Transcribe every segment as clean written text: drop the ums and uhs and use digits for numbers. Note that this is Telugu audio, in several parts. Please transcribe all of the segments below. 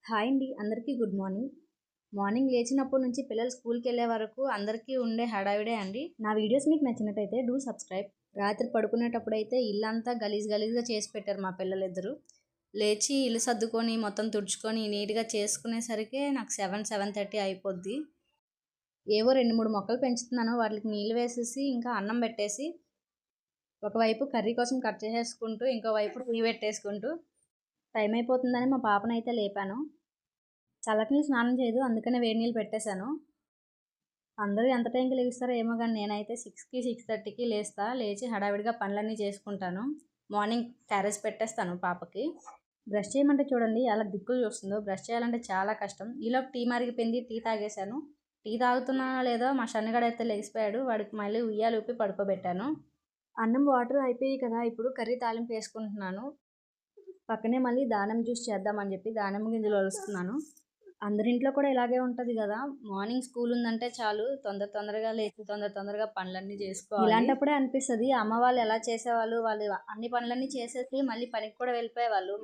హాయ్ అండి. అందరికీ గుడ్ మార్నింగ్. మార్నింగ్ లేచినప్పటి నుంచి పిల్లలు స్కూల్‌కెళ్ళే వరకు అందరికీ ఉండే హడావిడే అండి. నా వీడియోస్ మీకు నచ్చినట్టయితే డూ సబ్స్క్రైబ్. రాత్రి పడుకునేటప్పుడైతే ఇల్లంతా గలీజ్‌గా చేసి పెట్టారు మా పిల్లలిద్దరూ. లేచి ఇల్లు సర్దుకొని మొత్తం తుడుచుకొని నీట్‌గా చేసుకునేసరికే నాకు 7:30 అయిపోద్ది. ఏవో 2, 3 మొక్కలు పెంచుతున్నాను. వాటికి నీళ్లు వేసేసి ఇంకా అన్నం పెట్టేసి ఒకవైపు కర్రీ కోసం కట్ చేసేసుకుంటూ ఇంకోవైపు టీ పెట్టేసుకుంటూ టైం అయిపోతుందని మా పాపనైతే లేపాను. చల్లటి నీళ్ళు స్నానం చేయదు, అందుకనే వేడి నీళ్ళు పెట్టేశాను. అందరూ ఎంత టైంకి లెగుస్తారో ఏమో కానీ నేనైతే 6కి 6:30కి లేచి హడావిడిగా పనులన్నీ చేసుకుంటాను. మార్నింగ్ క్యారేజ్ పెట్టేస్తాను పాపకి. బ్రష్ చేయమంటే చూడండి ఎలా దిక్కులు చూస్తుందో. బ్రష్ చేయాలంటే చాలా కష్టం. ఈలోపు టీ మరిగిపోయింది, టీ తాగేశాను. టీ తాగుతున్నానో లేదో మా షన్నుగాడైతే లెగిసిపోయాడు. వాడికి మళ్ళీ ఉయ్యాలు ఊపి పడుకోబెట్టాను. అన్నం వాటర్ అయిపోయాయి కదా, ఇప్పుడు కర్రీ తాలింపు వేసుకుంటున్నాను. పక్కనే మళ్ళీ దానిమ్మ జ్యూస్ చేద్దామని చెప్పి దానిమ్మ గింజలు ఒలుస్తున్నాను. అందరింట్లో కూడా ఇలాగే ఉంటది గదా! మార్నింగ్ స్కూల్ ఉందంటే చాలు తొందరగా లేచి తొందరగా పనులన్నీ జేసుకోవాలి. ఇలాంటప్పుడే అనిపిస్తది అమ్మ వాళ్ళు ఎలా చేసేవాళ్ళు, వాళ్ళు అన్ని పనులన్నీ చేసేసి మళ్ళీ పనికి కూడా వెళ్ళిపోయేవాళ్ళు.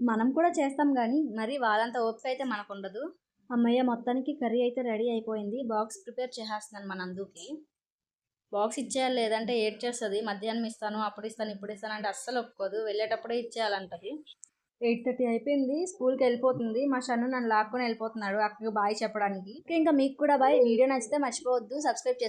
మనం కూడా చేస్తాం గానీ, మరి వాళ్ళంత ఓపిక అయితే మనకుండదు. హమ్మయ్య! మొత్తానికి కర్రీ అయితే రెడీ అయిపోయింది. బాక్స్ ప్రిపేర్ చేసేస్తున్నాను మా నందుకి. బాక్స్ ఇచ్చేయాలి, లేదంటే ఏడ్చేస్తది. మధ్యాహ్నం ఇస్తాను, అప్పుడు ఇస్తాను, ఇప్పుడు ఇస్తాను అంటే అస్సలు ఒప్పుకోదు. వెళ్ళేటప్పుడే ఇచ్చేయాలంటది. 8:30 అయిపోయింది. స్కూల్‌కి వెళ్ళిపోతుంది. మా షన్ను నన్ను లాక్కొని వెళ్ళిపోతున్నాడు అక్కకి బాయ్ చెప్పడానికి. ఇంకా మీకు కూడా బాయ్. వీడియో నచ్చితే మర్చిపోవద్దు సబ్స్క్రైబ్ చేసుకోండి.